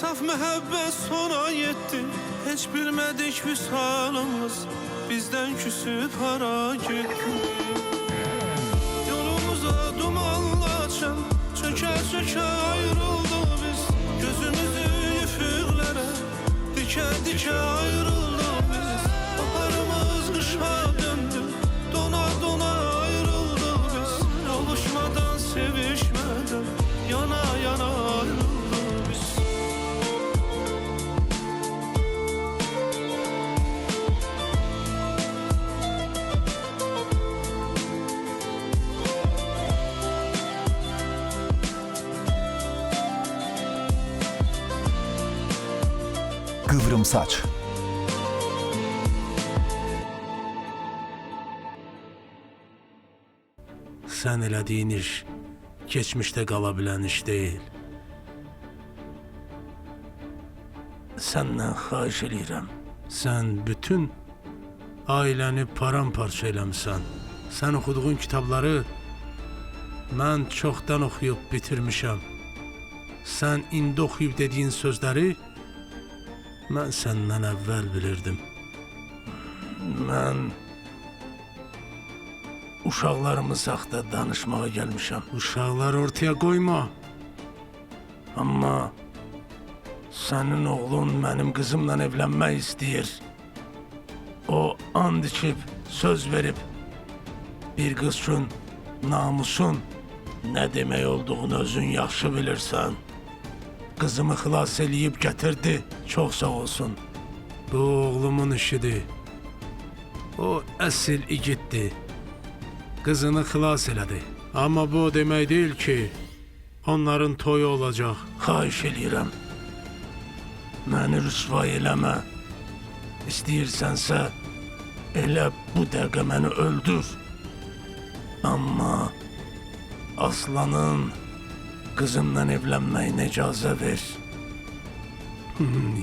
Saf məhəbbət sona yetdi, heç bilmədik vüsalımız bizdən küsüb hara getdi. Yolumuza dumanlaçan çökə-çökə ayrıldıq biz, gözümüzü üfüqlərə dikə-dikə ayrıldıq biz. Baharımız qışa döndü, dona-dona ayrıldıq biz. Yoluşmadan, sevişmədən, yana-yana ayrıldıq biz. Qıvrımsaç. Sən elədiyin iş keçmişdə qala bilən iş deyil. Səndən xahiş eləyirəm. Sən bütün ailəni paramparça eləmişsən. Sən oxuduğun kitabları mən çoxdan oxuyub bitirmişəm. Sən indi oxuyub dediyin sözləri mən səndən əvvəl bilirdim. Mən uşaqlarımız haqqında danışmağa gəlmişəm. Uşaqları ortaya qoyma. Amma sənin oğlun mənim qızımla evlənmək istəyir. O and içib, söz verib. Bir qız üçün namusun nə demək olduğunu özün yaxşı bilirsən. Qızımı xilas eləyib gətirdi, çox sağ olsun. Bu oğlumun işidir. O əsl igiddir. Qızını xilas elədi. Amma bu demək deyil ki, onların toyu olacaq. Xahiş eləyirəm. Məni rüsvay eləmə. İstəyirsənsə, elə bu dəqiqə məni öldür. Amma Aslanın qızımla evlənməyinə icazə ver.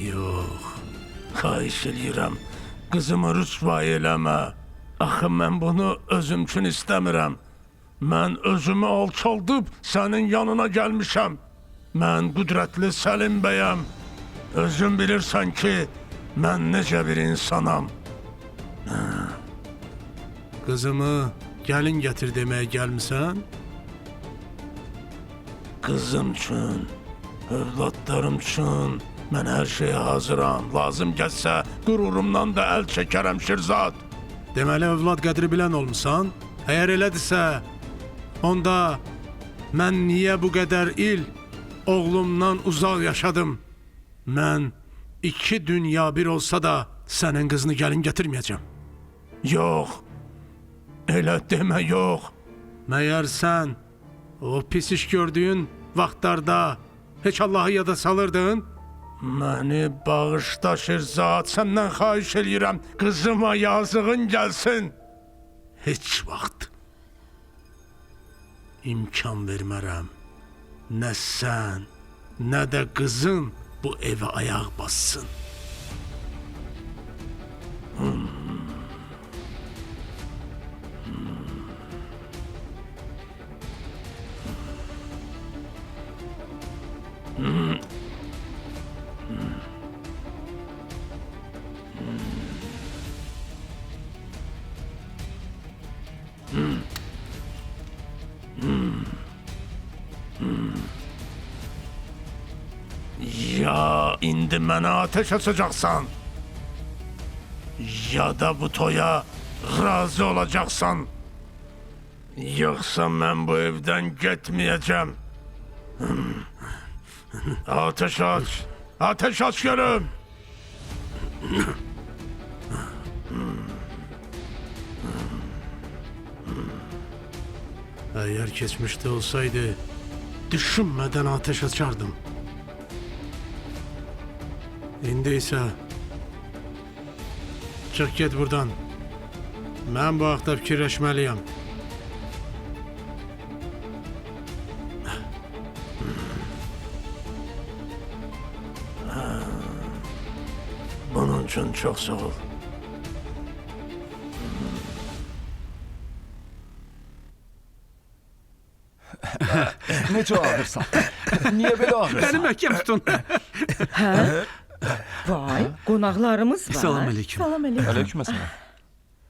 Yox. Xahiş eləyirəm. Qızımı rüsvay eləmə. Axı mən bunu özüm üçün istəmirəm. Mən özümü alçaldıb sənin yanına gəlmişəm. Mən qüdrətli Səlim bəyəm. Özün bilirsən ki, mən necə bir insanam. Qızımı gəlin gətir deməyə gəlmisən? Qızım üçün, övladlarım üçün mən hər şeyə hazıram. Lazım gəlsə qürurumdan da əl çəkərəm Şirzad. Deməli, övlad qədri bilən olmusan? Əgər elədirsə, onda mən niyə bu qədər il oğlumdan uzaq yaşadım? Mən 2 dünya bir olsa da sənin qızını gəlin gətirməyəcəm. Yox, elə demə yox. Məyər sən o pis iş gördüyün vaxtlarda heç Allahı yada salırdın? Məni bağışla Şirzad, səndən xahiş eləyirəm, qızıma yazığın gəlsin. Heç vaxt imkan vermərəm. Nə sən, nə də qızın bu evə ayaq bassın. Ya indi mənə ateş açacaqsan, ya da bu toya razı olacaqsan, yoxsa mən bu evdən getməyəcəm. Ateş aç, ateş aç görüm. Eğer geçmişte olsaydı, düşünmeden ateş açardım. İndi ise, çık git buradan. Ben bu haqda fikirləşməliyəm. Bunun için çok sağ ol. Necə ağırsan? Niyə belə ağırsan? Beni məhkəm tutun. Hə? Vay, qonaqlarımız var. Salam aleyküm. Salam əleykum. Aleykümselam.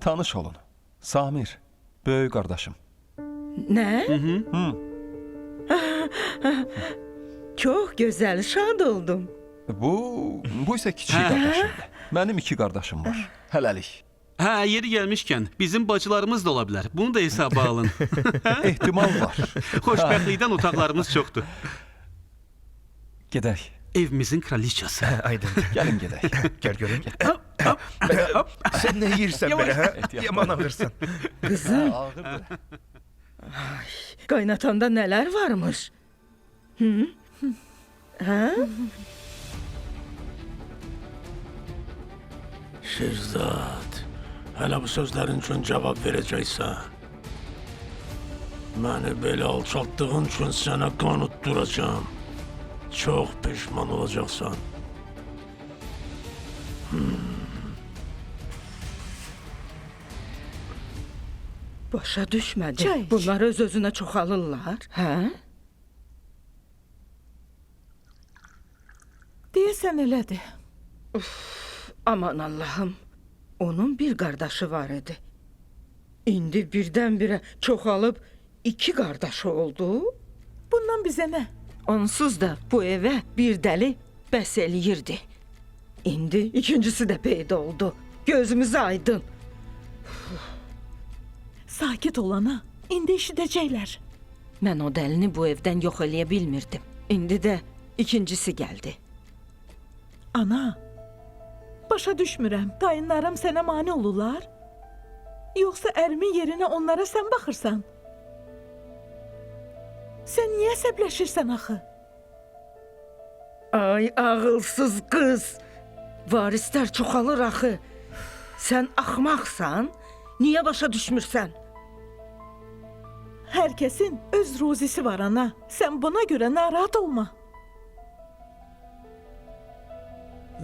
Tanış olun. Samir, böyük qardaşım. Nə? Çox gözəl, şad oldum. Bu isə kiçik qardaşımdır. Mənim 2 qardaşım var. Hələlik. Ha, yeri gelmişken bizim bacılarımız da olabilir. Bunu da hesaba alın. Ehtimal var. Xoşbəxtlikdən otaqlarımız çoxdur. Gedək. Evimizin kraliçası. Aydın. Gəlin gedək. Gel görün. Sen ne yiyirsen böyle ha? Yaman ağırsın. Qızım, Ağırdır. qaynatanda nələr varmış? Hə? Şirzad, hələ bu sözlərin üçün cavab verəcəksən. Məni belə alçaltdığın üçün sənə qanıtduracağım. Çox peşman olacaqsan. Başa düşmədim. Çay iç. Bunlar öz-özünə çoxalırlar. Hə? Deyəsən elədir. Aman Allahım. Onun bir qardaşı var idi. İndi birdən-birə çoxalıb 2 qardaşı oldu. Bundan bizə nə? Onsuz da bu evə bir dəli bəs eləyirdi. İndi ikincisi də peyda oldu. Gözümüz aydın. Sakit olana. İndi eşidəcəklər. Mən o dəlini bu evdən yox eləyə bilmirdim. İndi də ikincisi gəldi. Ana, başa düşmürəm. Dayınlarım sənə mane olurlar? Yoxsa ərimin yerinə onlara sən baxırsan? Sən niyə əsəbləşirsən axı? Ay ağılsız qız. Varislər çoxalır axı. Sən axmaqsan? Niyə başa düşmürsən? Hər kəsin öz ruzisi var ana. Sən buna görə narahat olma.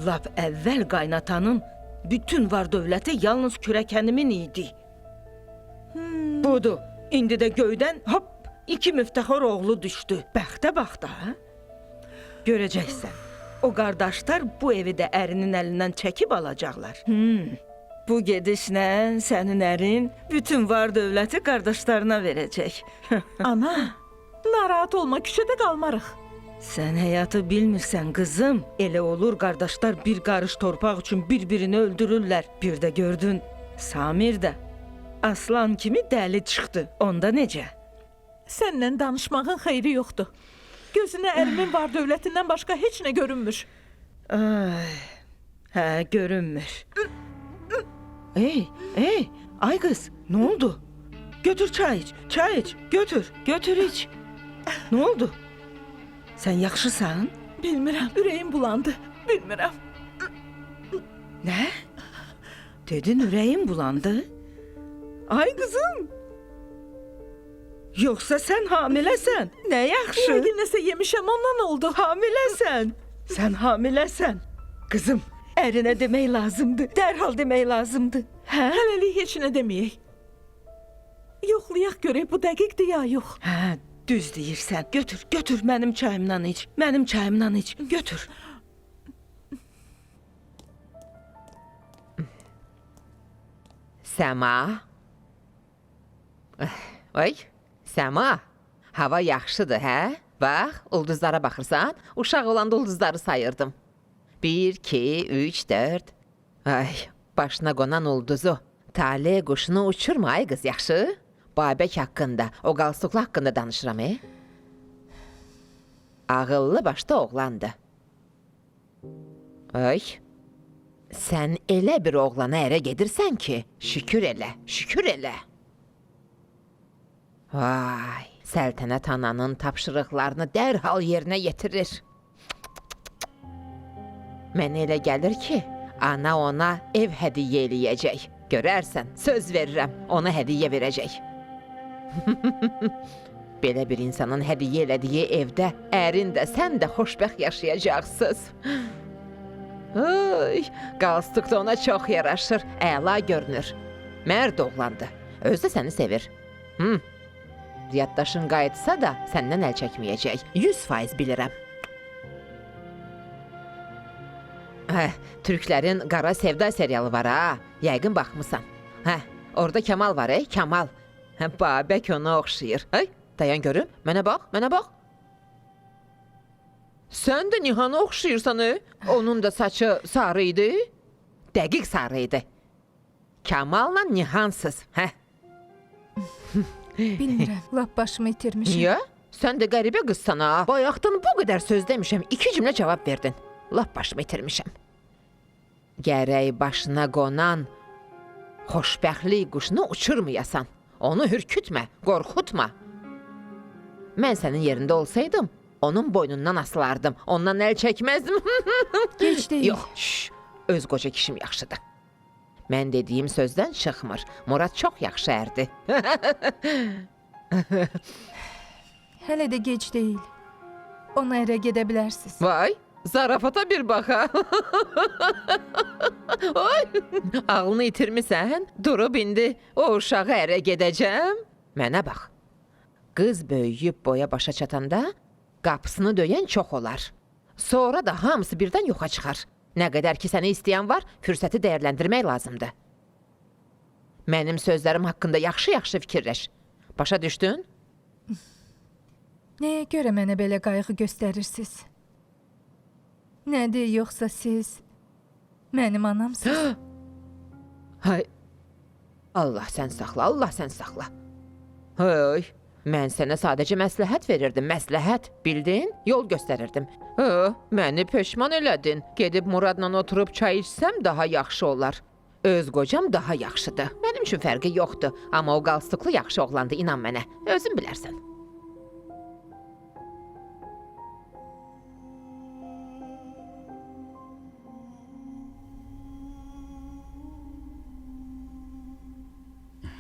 Lap əvvəl qaynatanın bütün var dövləti yalnız kürəkənimin idi. Budur, indi də göydən hop 2 müftəxar oğlu düşdü. Bəxtə bax da. Görəcəksən, o qardaşlar bu evi də ərinin əlindən çəkib alacaqlar. Bu gedişlə sənin ərin bütün var dövləti qardaşlarına verəcək. Ana, narahat olma, küçədə qalmarıq. Sən həyatı bilmirsən qızım. Elə olur qardaşlar bir qarış torpaq üçün bir-birini öldürürlər. Bir də gördün, Samir də aslan kimi dəli çıxdı. Onda necə? Səndən danışmağın xeyri yoxdur. Gözünə ərimin var dövlətindən başqa heç nə görünmür. Ay, hə, görünmür. Ey, ay qız, nə oldu? Götür çay iç, götür iç. Nə oldu? Sən yaxşısan? Bilmirəm, ürəyim bulandı. Bilmirəm. Nə? Dedin ürəyin bulandı? Ay qızım. Yoxsa sən hamiləsən? Nə yaxşı. Yəqin nəsə yemişəm, ondan oldu. Hamiləsən. Sən hamiləsən. Qızım, ərinə demək lazımdır. Dərhal demək lazımdır. Hə? Hələlik heç nə deməyək. Yoxlayaq görək bu dəqiqdir ya yox. Hə, düz deyirsən. Götür mənim çayımdan iç. Mənim çayımdan iç. Götür. Səma. Oy, Səma. Hava yaxşıdır, hə? Bax, ulduzlara baxırsan, uşaq olanda ulduzları sayırdım. 1, 2, 3, 4. Ay, başına qonan ulduzu. Tale quşunu uçurma ay qız, yaxşı? Babək haqqında, o qalsuqlu haqqında danışıram, Ağıllı başda oğlandı. Ay, sən elə bir oğlana ərə gedirsən ki, şükür elə. Vay, səltənət ananın tapşırıqlarını dərhal yerinə yetirir. Mənə elə gəlir ki, ana ona ev hədiyyə eləyəcək. Görərsən, söz verirəm, ona hədiyyə verəcək. Belə bir insanın hədiyyə elədiyi evdə ərin də, sən də xoşbəxt yaşayacaqsınız. Ay, qalstuk da ona çox yaraşır, əla görünür. Mərd oğlandı, özü də səni sevir. Yaddaşın qayıtsa da səndən əl çəkməyəcək, 100% bilirəm. Türklərin Qara Sevda serialı var ha. Yəqin baxmısan. Orada Kamal var, Kamal. Babək ona oxşayır. Dayan görüm. Mənə bax. Sən də Nihana oxşayırsan, Onun da saçı sarı idi. Dəqiq sarı idi. Kamal'la Nihansız, Bilmirəm, lap başımı itirmişəm. Niyə? Sən də qəribə qızsan ha. Bayaqdan bu qədər söz demişəm, 2 cümlə cavab verdin. Lap başımı itirmişəm. Gərək başına qonan xoşbəxtlik quşunu uçurmayasan. Onu hürkütmə, qorxutma. Mən sənin yerində olsaydım, onun boynundan asılardım. Ondan əl çəkməzdim. Gec deyil. Yox, öz qoca kişim yaxşıdır. Mən dediyim sözdən çıxmır. Murad çox yaxşı ərdi. Hələ də gec deyil. Ona ərə gedə bilərsiniz. Vay, zarafata bir bax ha. Ay, ağlını itirmisən? Durub indi o uşağı ərə gedəcəm. Mənə bax. Qız böyüyüb boya başa çatanda qapısını döyən çox olar. Sonra da hamısı birdən yoxa çıxar. Nə qədər ki səni istəyən var, fürsəti dəyərləndirmək lazımdır. Mənim sözlərim haqqında yaxşı-yaxşı fikirləş. Başa düşdün? Nəyə görə mənə belə qayğı göstərirsiniz? Nədir, yoxsa siz mənim anamsınız? Hay, Allah sən saxla. Hay, mən sənə sadəcə məsləhət verirdim, məsləhət. Bildin? Yol göstərirdim. Məni peşman elədin. Gedib Muradla oturub çay içsəm daha yaxşı olar. Öz qocam daha yaxşıdır. Mənim üçün fərqi yoxdur. Amma o qalstuklu yaxşı oğlandı, inan mənə. Özün bilərsən.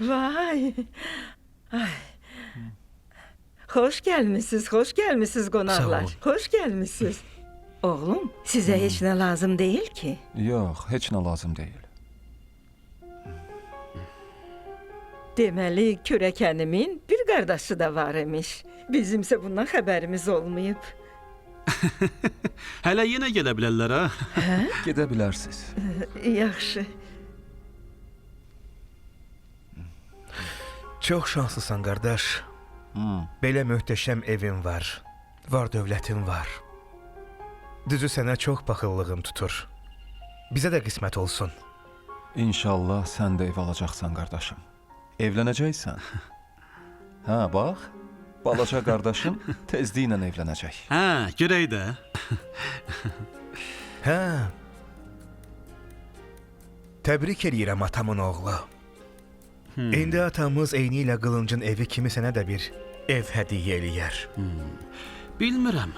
Vay. Ay. Xoş gəlmisiniz qonaqlar. Xoş gəlmisiniz. Oğlum, sizə heç nə lazım deyil ki? Yox, heç nə lazım deyil. Deməli, kürəkənimin bir qardaşı da var imiş. Bizimsə bundan xəbərimiz olmayıb. Hələ yenə gedə bilərlər ha. Gedə bilərsiniz. Yaxşı. Çox şanslısan qardaş. Belə möhtəşəm evin var. Var dövlətin var. Düzü sənə çox baxıllığım tutur. Bizə də qismət olsun. İnşallah sən də ev alacaqsan qardaşım. Evlənəcəksən. Bax. Balaca qardaşım tezliklə evlənəcək. Görək də. Təbrik eləyirəm atamın oğlu. İndi atamız eyni ilə qılıncın evi kimi sənə də bir ev hədiyyə eləyər. Bilmirəm.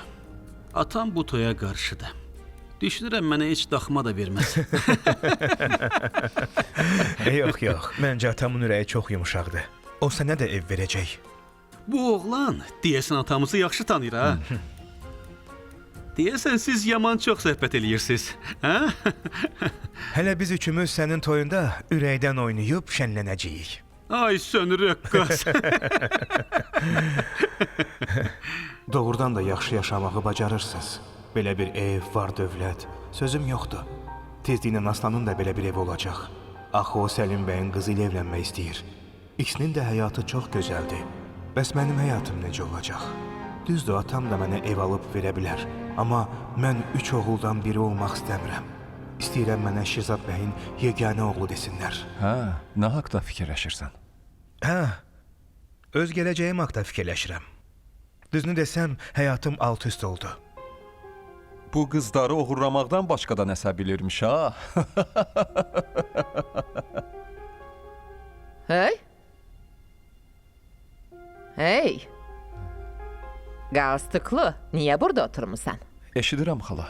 Atam bu toya qarşıdır. Düşünürəm mənə heç daxma da verməz. Yox. Məncə atamın ürəyi çox yumuşaqdır. O sənə də ev verəcək. Bu oğlan deyəsən atamızı yaxşı tanıyır ha. Deyəsən siz yaman çox söhbət eləyirsiniz. Hələ biz üçümüz sənin toyunda ürəkdən oynayıb şənlənəcəyik. Ay sönürük qaz. Doğrudan da yaxşı yaşamağı bacarırsınız. Belə bir ev, var dövlət. Sözüm yoxdur. Tezliklə Aslanın da belə bir ev olacaq. Axı o Səlim bəyin qızı ilə evlənmək istəyir. İkisinin də həyatı çox gözəldir. Bəs mənim həyatım necə olacaq? Düzdür, atam da mənə ev alıb verə bilər. Amma mən 3 oğuldan biri olmaq istəmirəm. İstəyirəm mənə Şirzad bəyin yeganə oğlu desinlər. Nə haqda fikirləşirsən? Öz gələcəyim haqda fikirləşirəm. Düzünü desəm, həyatım alt-üst oldu. Bu qızları oğurlamaqdan başqa da nəsə bilirmiş ha? Hey! Qalstuklu, niyə burada oturmusan? Eşidirəm xala.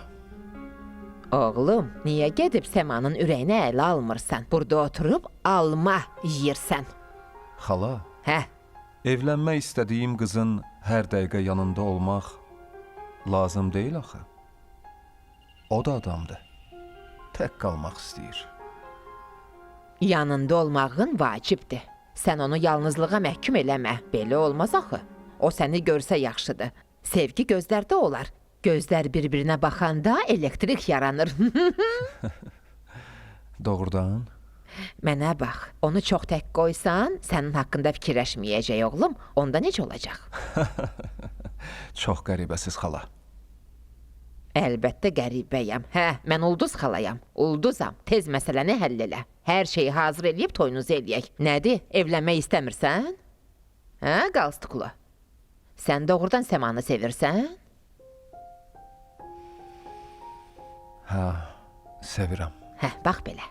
Oğlum, niyə gedib Səmanın ürəyinə ələ almırsan? Burada oturub alma yeyirsən. Xala, evlənmək istədiyim qızın hər dəqiqə yanında olmaq lazım deyil axı. O da adamdır. Tək qalmaq istəyir. Yanında olmağın vacibdir. Sən onu yalnızlığa məhkum eləmə. Belə olmaz axı. O səni görsə yaxşıdır. Sevgi gözlərdə olar. Gözlər bir-birinə baxanda elektrik yaranır. Doğrudan? Mənə bax, onu çox tək qoysan, sənin haqqında fikirləşməyəcək oğlum. Onda necə olacaq? Çox qəribəsiz xala. Əlbəttə qəribəyəm. Hə, mən ulduz xalayam. Ulduzam. Tez məsələni həll elə. Hər şeyi hazır eləyib toyunuzu eləyək. Nədir? Evlənmək istəmirsən? Hə, qalstuklu. Sən doğrudan Səmanı sevirsən? Hə, sevirəm. Hə, bax belə.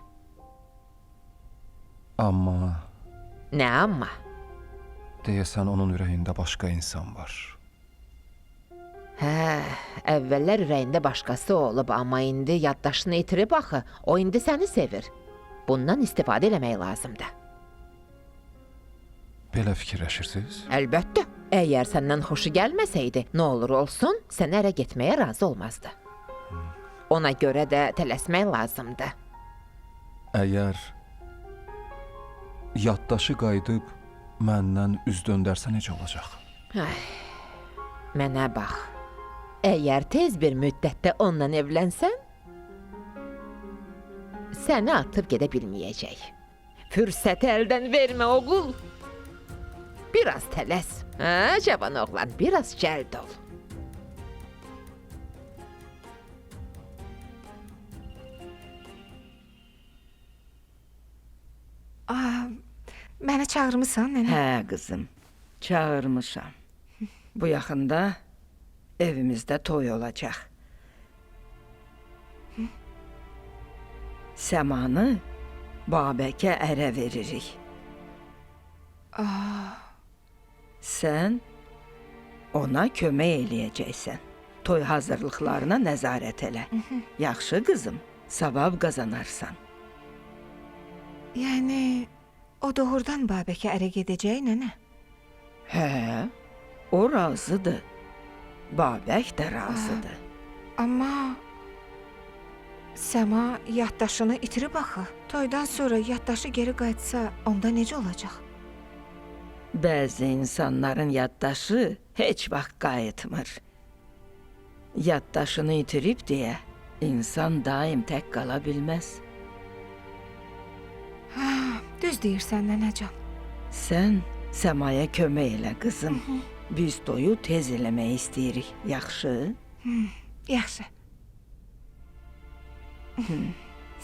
Amma Nə amma? deyəsən onun ürəyində başqa insan var. Hə, əvvəllər ürəyində başqası olub, amma indi yaddaşını itirib axı. O indi səni sevir. Bundan istifadə eləmək lazımdır. Belə fikirləşirsiniz? Əlbəttə. Əgər səndən xoşu gəlməsəydi, nə olur olsun, sənə ərə getməyə razı olmazdı. Ona görə də tələsmək lazımdır. Əgər yaddaşı qayıdıb məndən üz döndərsə necə olacaq? Mənə bax. Əgər tez bir müddətdə onunla evlənsən, səni atıb gedə bilməyəcək. Fürsəti əldən vermə, oğul. Biraz tələs. Hə, cavan oğlan, biraz cəld ol. Məni çağırmısan, nənə? Hə, qızım, çağırmışam. Bu yaxında evimizdə toy olacaq. Səmanı Babəkə ərə veririk. Sən ona kömək eləyəcəksən. Toy hazırlıqlarına nəzarət elə. Yaxşı qızım, savab qazanarsan. Yəni, o doğrudan Babəkə ərə gedəcək, nənə? Hə, o razıdır. Babək də razıdır. Amma Səma yaddaşını itirib axı. Toydan sonra yaddaşı geri qayıtsa, onda necə olacaq? Bəzi insanların yaddaşı heç vaxt qayıtmır. Yaddaşını itirib deyə insan daim tək qala bilməz. Düz deyirsən, nənəcan. Sən Səmaya kömək elə qızım. Biz toyu tez eləmək istəyirik. Yaxşı? Yaxşı.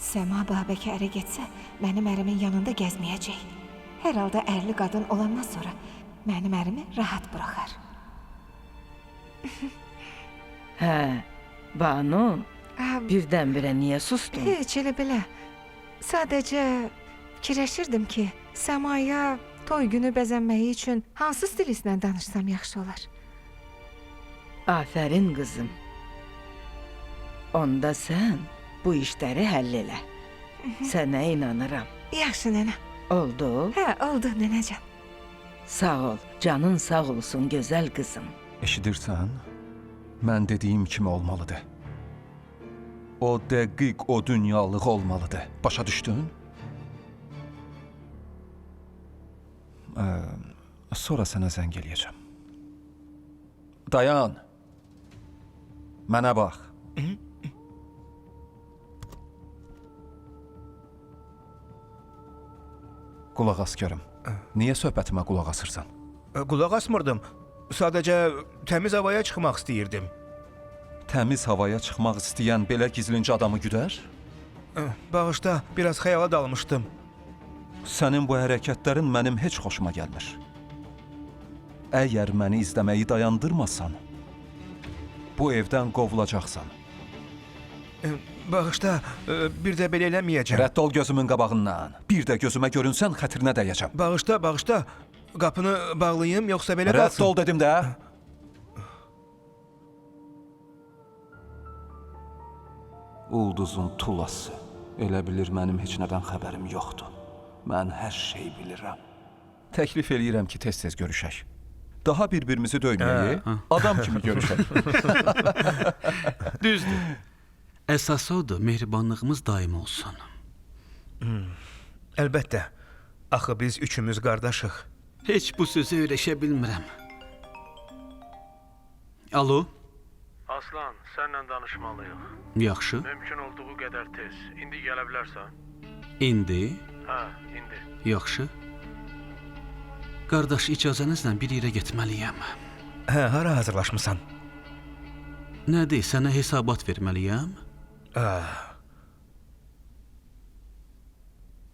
Səma Babəkə ərə getsə, mənim ərimin yanında gəzməyəcək. Hər halda ərli qadın olandan sonra mənim ərimi rahat buraxar. Hə, Banu, birdən-birə niyə sustun? Heç elə belə. Sadəcə fikirləşirdim ki, Səmaya toy günü bəzənməyi üçün hansı stilistlə danışsam yaxşı olar. Afərin qızım. Onda sən bu işləri həll elə. Sənə inanıram. Yaxşı, nənə. Oldu? Hə, oldu, nənəcan. Sağ ol, canın sağ olsun gözəl qızım. Eşidirsən? Mən dediyim kimi olmalıdır. O dəqiq o dünyalıq olmalıdır. Başa düşdün? Sonra sənə zəng eləyəcəm. Dayan. Mənə bax. Qulaq as görüm. Niyə söhbətimə qulaq asırsan? Qulaq asmırdım. Sadəcə təmiz havaya çıxmaq istəyirdim. Təmiz havaya çıxmaq istəyən belə gizlincə adamı güdər? Bağışda, biraz xəyala dalmışdım. Sənin bu hərəkətlərin mənim heç xoşuma gəlmir. Əgər məni izləməyi dayandırmasan, bu evdən qovulacaqsan. Bağışda, bir də belə eləməyəcəm. Rədd ol gözümün qabağından. Bir də gözümə görünsən xətrinə dəyəcəm. Bağışda. Qapını bağlayım, yoxsa belə Rədd qalsın? ol dedim də. Ulduzun tulası. Elə bilir mənim heç nədən xəbərim yoxdur. Mən hər şey bilirəm. Təklif eləyirəm ki, tez-tez görüşək. Daha bir-birimizi döyməyək, adam kimi görüşək. Düzdür. Əsas odur, mehribanlığımız daim olsun. Əlbəttə. Axı biz üçümüz qardaşıq. Heç bu sözü öyrəşə bilmirəm. Alo? Aslan, sənlə danışmalıyıq. Yaxşı. Mümkün olduğu qədər tez. İndi gələ bilərsən? İndi? Hə, indi. Yaxşı. Qardaş, icazənizlə bir yerə getməliyəm. Hə, hara hazırlaşmısan? Nədir, sənə hesabat verməliyəm?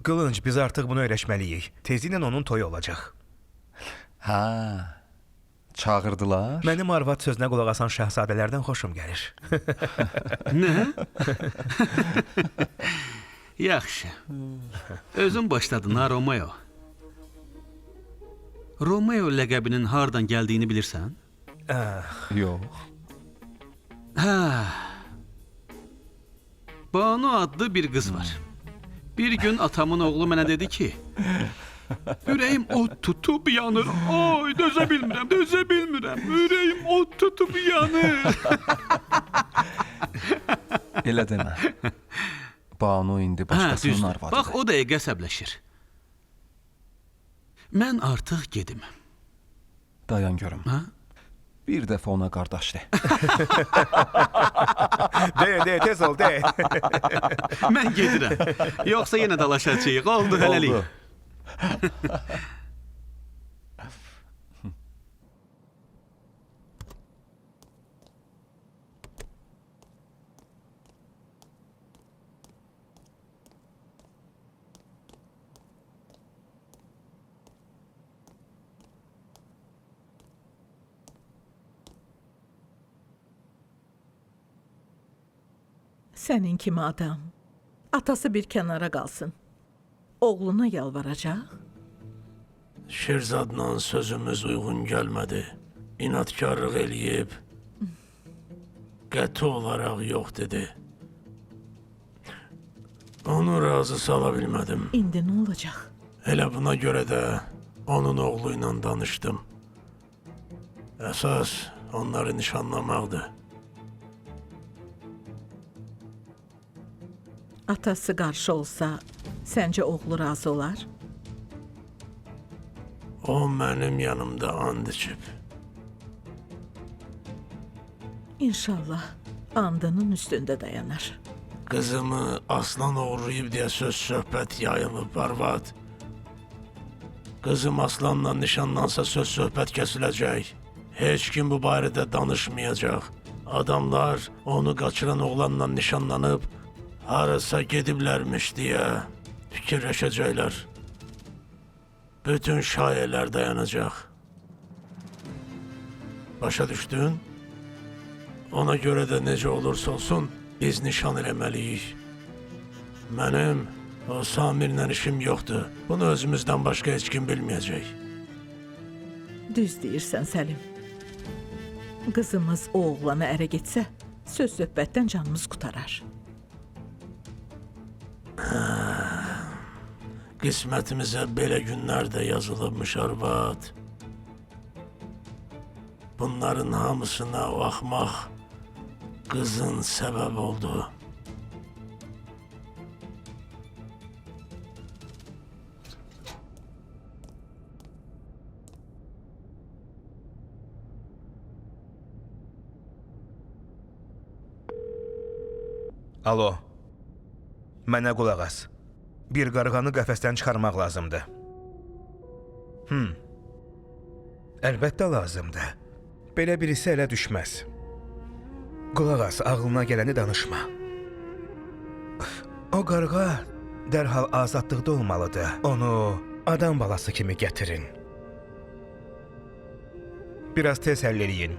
Qılınc, biz artıq bunu öyrəşməliyik. Tezliklə onun toyu olacaq. Hə. Çağırdılar. Mənim arvad sözünə qulaq asan şahzadələrdən xoşum gəlir. Nə? Yaxşı. Özün başladın ha, Romeo. Romeo ləqəbinin hardan gəldiyini bilirsən? Yox. Hə. Banu adlı bir qız var. Bir gün atamın oğlu mənə dedi ki, ürəyim od tutub yanır. Ay, dözə bilmirəm. Ürəyim od tutub yanır. Elə demə. Banu indi başqasının düzdür. arvadıdır. Bax, o dəqiqə qəsəbləşir. Mən artıq gedim. Dayan görüm. Ha? Bir dəfə ona qardaş de. De, tez ol, de. Mən gedirəm. Yoxsa yenə dalaşacağıq. Oldu hələlik. Oldu. Sənin kimi adam. Atası bir kənara qalsın. Oğluna yalvaracaq. Şirzadla sözümüz uyğun gəlmədi. İnatkarlıq eləyib. Qəti olaraq yox dedi. Onu razı sala bilmədim. İndi nə olacaq? Elə buna görə də onun oğlu ilə danışdım. Əsas onları nişanlamaqdır. Atası qarşı olsa, səncə oğlu razı olar? O mənim yanımda and içib. İnşallah andının üstündə dayanar. Qızımı aslan oğurlayıb deyə söz-söhbət yayılıb, arvad. Qızım aslanla nişanlansa söz-söhbət kəsiləcək. Heç kim bu barədə danışmayacaq. Adamlar onu qaçıran oğlanla nişanlanıb, harasa gediblərmiş deyə fikirləşəcəklər. Bütün şayələr dayanacaq. Başa düşdün? Ona görə də necə olursa olsun, biz nişan eləməliyik. Mənim o Samirlə işim yoxdur. Bunu özümüzdən başqa heç kim bilməyəcək. Düz deyirsən, Səlim. Qızımız o oğlana ərə getsə, söz-söhbətdən canımız qutarar. Qismətimizə belə günlər də yazılıbmış, arvad. Bunların hamısına o axmaq qızın səbəb oldu. Alo. Mənə qulaq as. Bir qarğanı qəfəsdən çıxarmaq lazımdır. Əlbəttə lazımdır. Belə birisi ələ düşməz. Qulaq as, ağlına gələni danışma. O qarğa dərhal azadlıqda olmalıdır. Onu adam balası kimi gətirin. Biraz tez həll eləyin.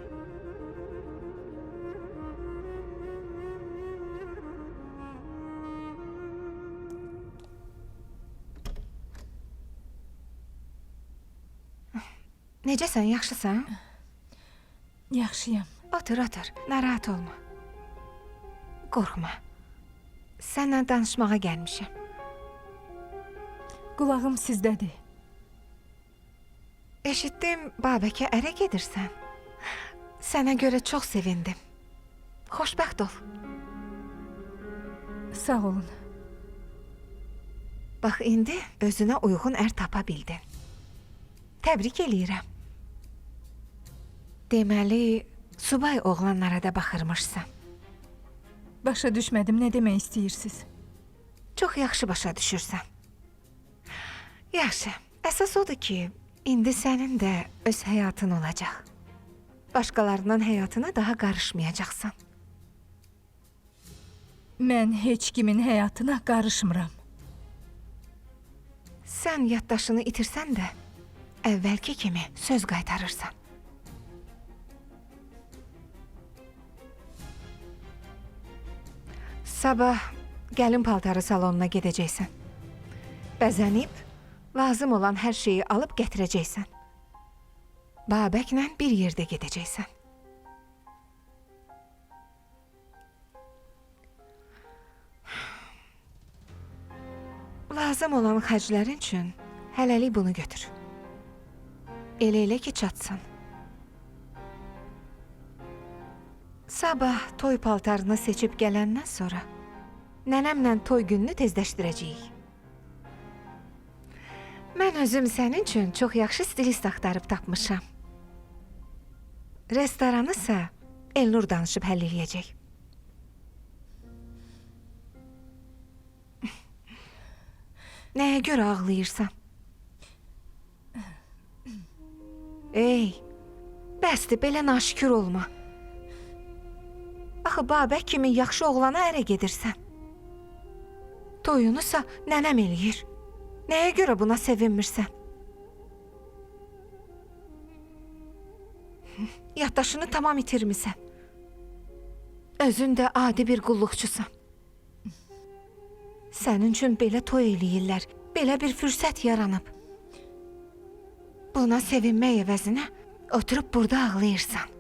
Necəsən, yaxşısan? Yaxşıyam. Otur, narahat olma. Qorxma. Səndən danışmağa gəlmişəm. Qulağım sizdədir. Eşitdim, Babəkə ərə gedirsən. Sənə görə çox sevindim. Xoşbəxt ol. Sağ olun. Bax, indi özünə uyğun ər tapa bildin. Təbrik eləyirəm. Deməli, subay oğlanlara da baxırmışsan. Başa düşmədim, nə demək istəyirsiniz? Çox yaxşı başa düşürsən. Yaxşı, əsas odur ki, indi sənin də öz həyatın olacaq. Başqalarının həyatına daha qarışmayacaqsan. Mən heç kimin həyatına qarışmıram. Sən yaddaşını itirsən də, əvvəlki kimi söz qaytarırsan. Sabah gəlin paltarı salonuna gedəcəksən. Bəzənib, lazım olan hər şeyi alıb gətirəcəksən. Babəklə bir yerdə gedəcəksən. Lazım olan xərclərin üçün hələlik bunu götür. Elə ki çatsın. Sabah toy paltarını seçib gələndən sonra nənəmlə toy gününü tezləşdirəcəyik. Mən özüm sənin üçün çox yaxşı stilist axtarıb tapmışam. Restoranı isə Elnur danışıb həll eləyəcək. Nəyə görə ağlayırsan? Ey, bəsdir, belə naşükür olma. Axı Babək kimi yaxşı oğlana ərə gedirsən. Toyunusa nənəm eləyir. Nəyə görə buna sevinmirsən? Yaddaşını tamam itirmisən. Özün də adi bir qulluqçusan. Sənin üçün belə toy eləyirlər, belə bir fürsət yaranıb. Buna sevinmək əvəzinə oturub burada ağlayırsan.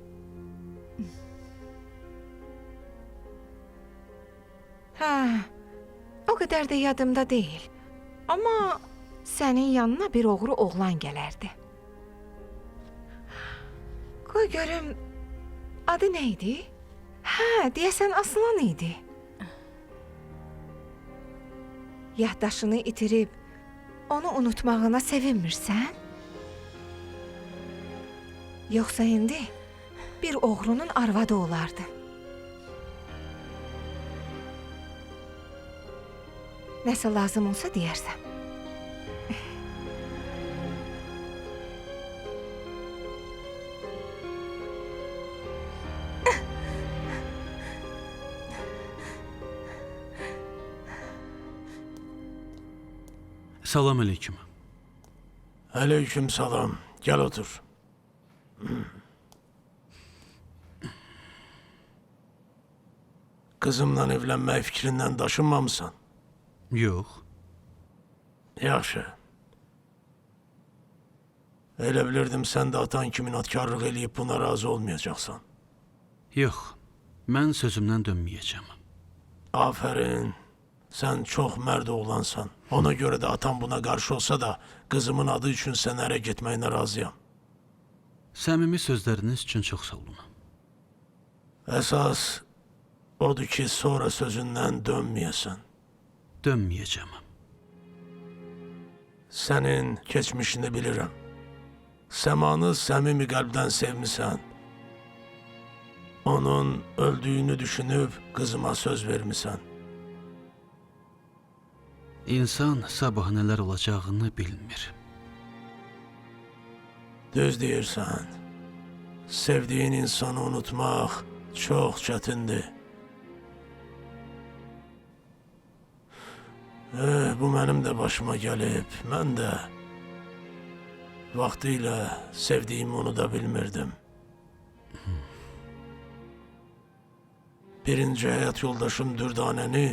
Hə, o qədər də yadımda deyil. Amma sənin yanına bir oğru oğlan gələrdi. Qoy görüm, adı nə idi? Hə, deyəsən Aslan idi. Yaddaşını itirib, onu unutmağına sevinmirsən? Yoxsa indi bir oğrunun arvadı olardı. Nəsə lazım olsa deyərsən. Salam aleyküm. Aleyküm salam. Gel otur. Kızımla evlenme fikrinden daşınmamısan? Yox. Yaxşı. Elə bilirdim sən də atan kimi inatkarlıq eləyib buna razı olmayacaqsan. Yox. Mən sözümdən dönməyəcəm. Aferin. Sən çox mərd oğlansan. Ona görə də atam buna qarşı olsa da qızımın adı üçün sən ərə getməyinə razıyam. Səmimi sözləriniz üçün çox sağ olun. Əsas odur ki, sonra sözündən dönməyəsən. Dönməyəcəm. Sənin keçmişini bilirəm. Səmanı səmimi qəlbdən sevmisən. Onun öldüyünü düşünüb qızıma söz vermisən. İnsan sabah nələr olacağını bilmir. Düz deyirsən. Sevdiyin insanı unutmaq çox çətindir. Bu mənim də başıma gəlib. Mən də vaxtilə sevdiyimi unuda bilmirdim. Birinci həyat yoldaşım Dürdanəni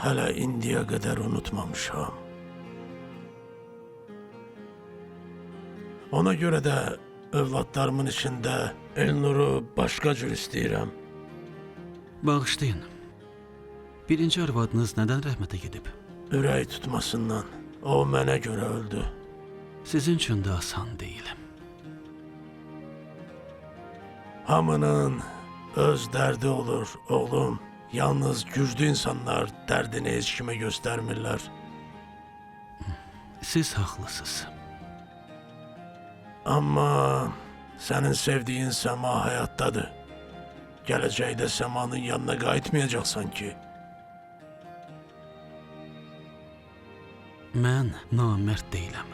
hələ indiyə qədər unutmamışam. Ona görə də övladlarımın içində Elnur'u başqa cür istəyirəm. Bağışlayın. Birinci arvadınız nədən rəhmətə gedib? Ürək tutmasından. O mənə görə öldü. Sizin üçün də asan deyil. Hamının öz dərdi olur, oğlum. Yalnız güclü insanlar dərdini heç kimə göstərmirlər. Siz haqlısınız. Amma Senin sevdiğin Sema hayattadır. Geleceğde Sema'nın yanına qayıtmayacaksan ki. Mən namərd deyiləm.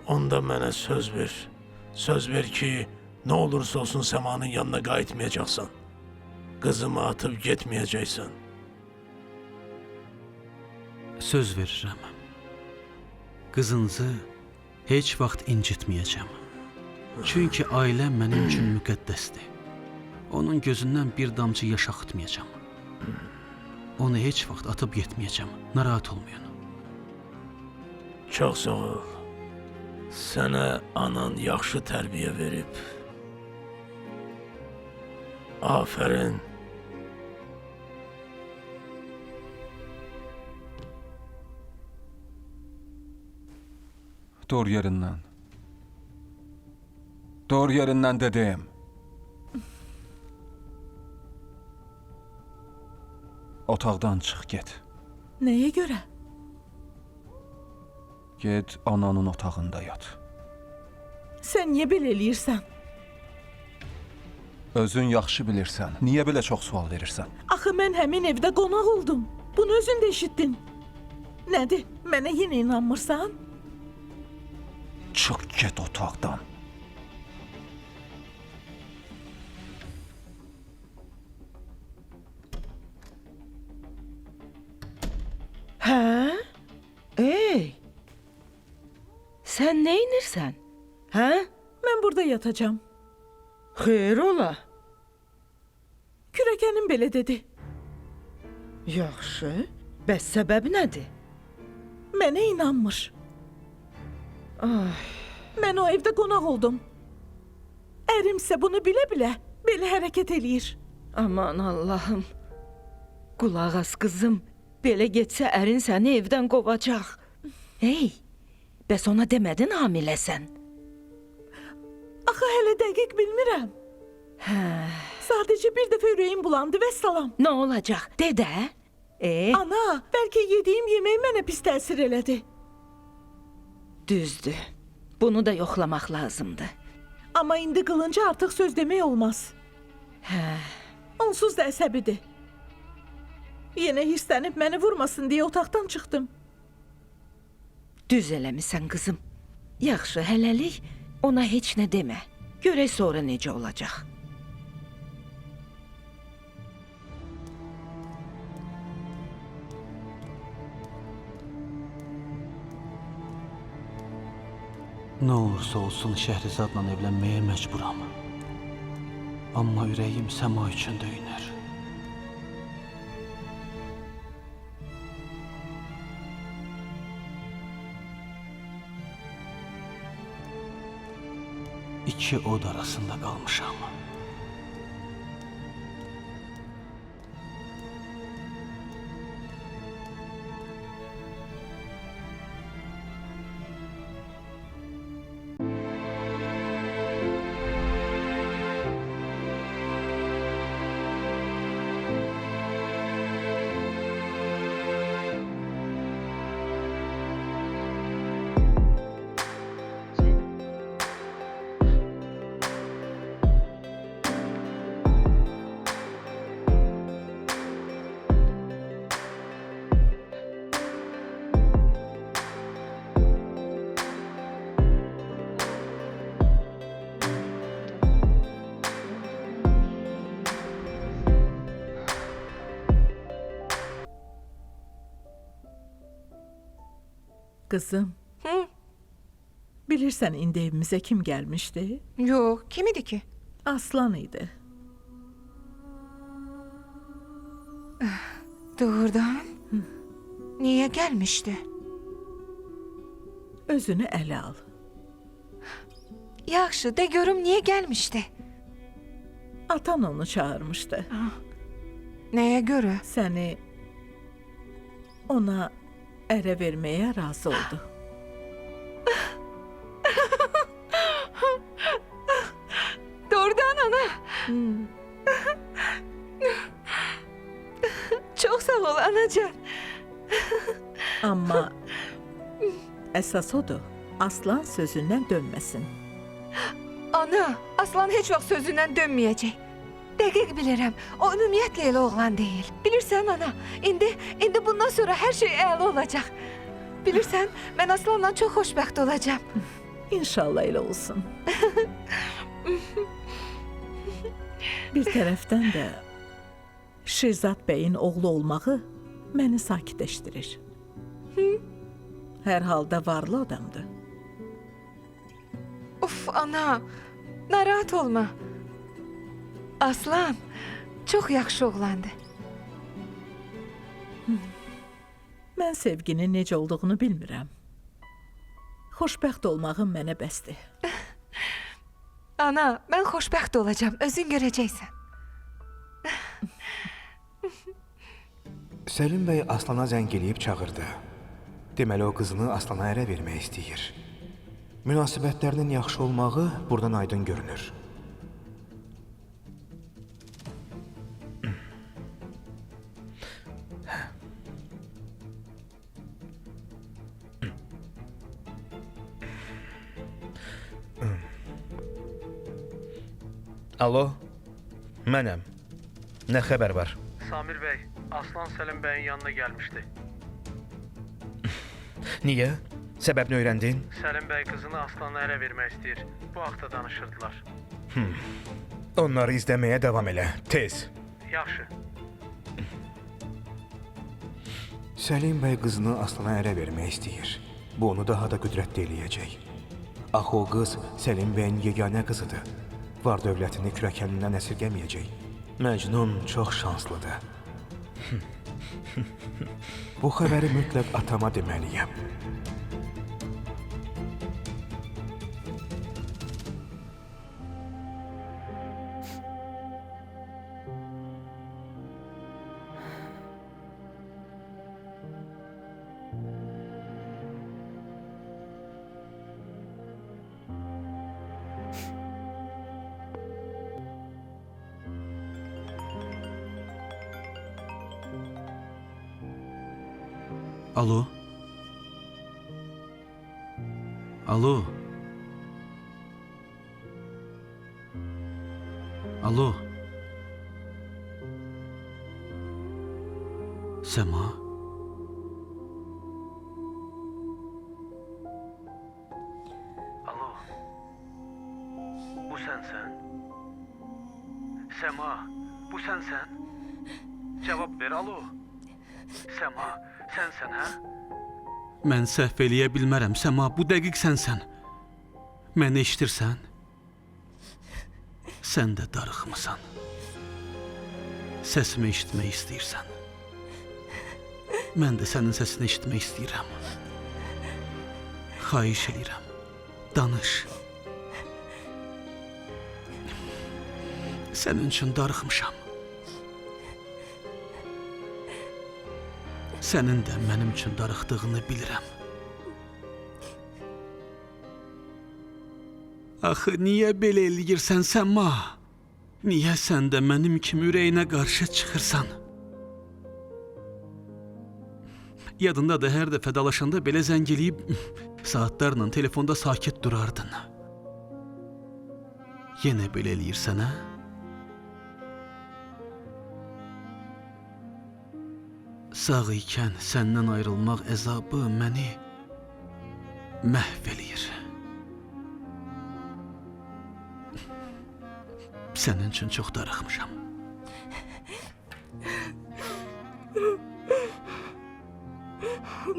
Onda mənə söz ver. Söz ver ki, ne olursa olsun Sema'nın yanına qayıtmayacaksan. Kızımı atıp gitmeyeceksin. Söz verirəm. Qızınızı heç vaxt incitməyəcəm. Çünki ailəm mənim üçün müqəddəsdir. Onun gözündən bir damcı yaş axıtmayacağam. Onu heç vaxt atıb getməyəcəm. Narahat olmayın. Çok sağ ol. Sana anan yaxşı terbiye verip. Aferin. Dur yerindən. Dur yerindən dedim. Otaqdan çıx get. Nəyə görə? Get ananın otağında yat. Sən niyə belə eləyirsən? Özün yaxşı bilirsən. Niyə belə çox sual verirsən? Axı mən həmin evdə qonaq oldum. Bunu özün də eşitdin. Nədir? Mənə yenə inanmırsan? Çıx get otaqdan. Hə? Ey! Sən nə edirsən? Hə? Mən burada yatacağam. Xeyr ola. Kürəkənim belə dedi. Yaxşı. Bəs səbəb nədir? Mənə inanmır. Ay, Mən o evdə qonaq oldum. Ərimsə bunu bilə-bilə belə hərəkət eləyir. aman Allahım. Qulaq as qızım. Belə getsə ərin səni evdən qovacaq. Hey, bəs ona demədin hamiləsən? Axı hələ dəqiq bilmirəm. Hə, Sadəcə bir dəfə ürəyim bulandı və salam. nə olacaq? De də. Ana, bəlkə yediyim yemək mənə pis təsir elədi. Düzdür. Bunu da yoxlamaq lazımdır. Amma indi qılınca artıq söz demək olmaz. Hə, Onsuz da əsəbidir. Yenə hirslənib məni vurmasın deyə otaqdan çıxdım. düz eləmisən qızım. Yaxşı, hələlik ona heç nə demə. Görək sonra necə olacaq. Nə olursa olsun Şəhrizadla evlənməyə məcburam. Amma ürəyim Səma üçün döyünür. İki od arasında qalmışam. Qızım. Bilirsən indi evimizə kim gəlmişdi? Yox, kim idi ki? Aslan idi. Doğrudan? Niyə gəlmişdi? Özünü ələ al. Yaxşı, de görüm niyə gəlmişdi? Atan onu çağırmışdı. Nəyə görə? Səni ona ərə verməyə razı oldu. Doğrudan ana. Çox sağ ol anacan. Amma əsas odur. Aslan sözündən dönməsin. Ana, Aslan heç vaxt sözündən dönməyəcək. Dəqiq bilirəm, o ümumiyyətlə elə oğlan deyil. Bilirsən ana, indi bundan sonra hər şey əla olacaq. Bilirsən, mən Aslanla çox xoşbəxt olacağam. İnşallah elə olsun. Bir tərəfdən də Şirzad bəyin oğlu olmağı məni sakitləşdirir. Hər halda varlı adamdır. Uf ana, narahat olma. Aslan çox yaxşı oğlandı. Mən sevginin necə olduğunu bilmirəm. Xoşbəxt olmağım mənə bəsdir. Ana, mən xoşbəxt olacağam, özün görəcəksən. Səlim bəy Aslana zəng eləyib çağırdı. Deməli o qızını Aslana ərə vermək istəyir. Münasibətlərinin yaxşı olmağı buradan aydın görünür. Alo, mənəm. Nə xəbər var? Samir bəy, Aslan Səlim bəyin yanına gəlmişdi. Niyə? Səbəbini öyrəndin? Səlim bəy qızını Aslana ərə vermək istəyir. Bu haqda danışırdılar. Onları izləməyə davam elə, tez. Yaxşı. Səlim bəy qızını Aslana ərə vermək istəyir. Bu onu daha da qüdrətli eləyəcək. Axı o qız Səlim bəyin yeganə qızıdır. Var dövlətini kürəkənindən əsirgəməyəcək. Məcnun çox şanslıdır. Bu xəbəri mütləq atama deməliyəm. Alo? Alo? Alo? Sema? Alo. Bu sənsən? Sema, bu sənsən? Cavab ver, alo. Sema, sənsən, hə? Mən səhv eləyə bilmərəm, Səma, bu dəqiq sənsən. Məni eşidirsən? Sən də darıxmısan. Səsimi eşitmək istəyirsən. Mən də sənin səsini eşitmək istəyirəm. Xahiş eləyirəm, danış. Sənin üçün darıxmışam. Sənin də mənim üçün darıxdığını bilirəm. Axı, niyə belə eləyirsən, Səma? Niyə sən də mənim kimi ürəyinə qarşı çıxırsan? Yadındadır, hər dəfə dalaşanda belə zəng eləyib, saatlarla telefonda sakit durardın. Yenə belə eləyirsən, hə? Sağ ikən səndən ayrılmaq əzabı məni məhv eləyir. Sənin üçün çox darıxmışam.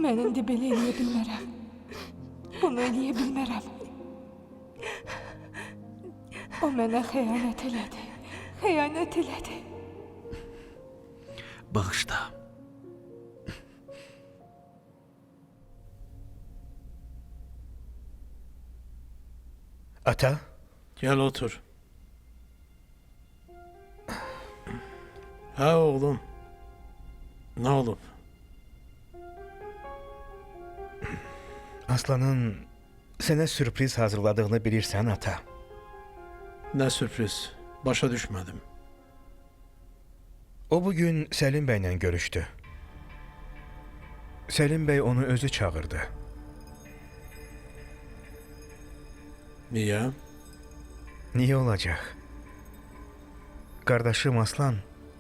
Mən indi belə eləyə bilmərəm. Bunu eləyə bilmərəm. O mənə xəyanət elədi. Xəyanət elədi. Bağışla. Ata, Gəl otur. Hə oğlum. Nə olub? Aslanın sənə sürpriz hazırladığını bilirsən, ata. Nə sürpriz? Başa düşmədim. O bugün Səlim bəylə görüşdü. Səlim bəy onu özü çağırdı. Niyə? Niyə olacaq? Qardaşım Aslan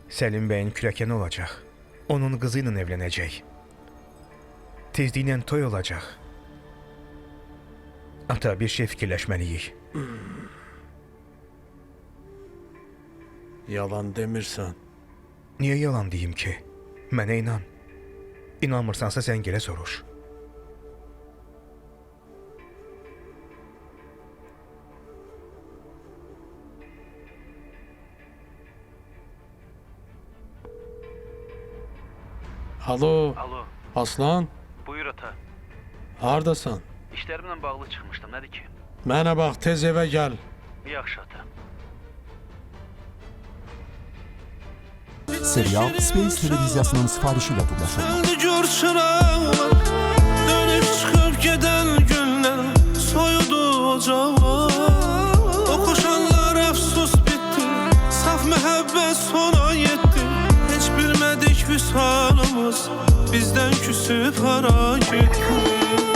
Səlim bəyin kürəkəni olacaq. Onun qızı ilə evlənəcək. Tezliklə toy olacaq. Ata, bir şey fikirləşməliyik. Yalan demirsən. Niyə yalan deyim ki? Mənə inan. İnanmırsansa sən gələ soruş. Alo, Alo, Aslan, buyur ata. hardasan? İşlərimlə bağlı çıxmışdım, nədir ki? Mənə bax, tez evə gəl. Yaxşı ata. Serial Space televiziyasının sifarişi ilə birləşir. Əldə gör çıraqlar, dönüb çıxıb gedən günlər, soyudu ocaqlar. O koşanlar əfsus bitdi, saf məhəbbət sona yetdi. Heç bilmədik vüsalımız, bizdən küsüb hara getdi.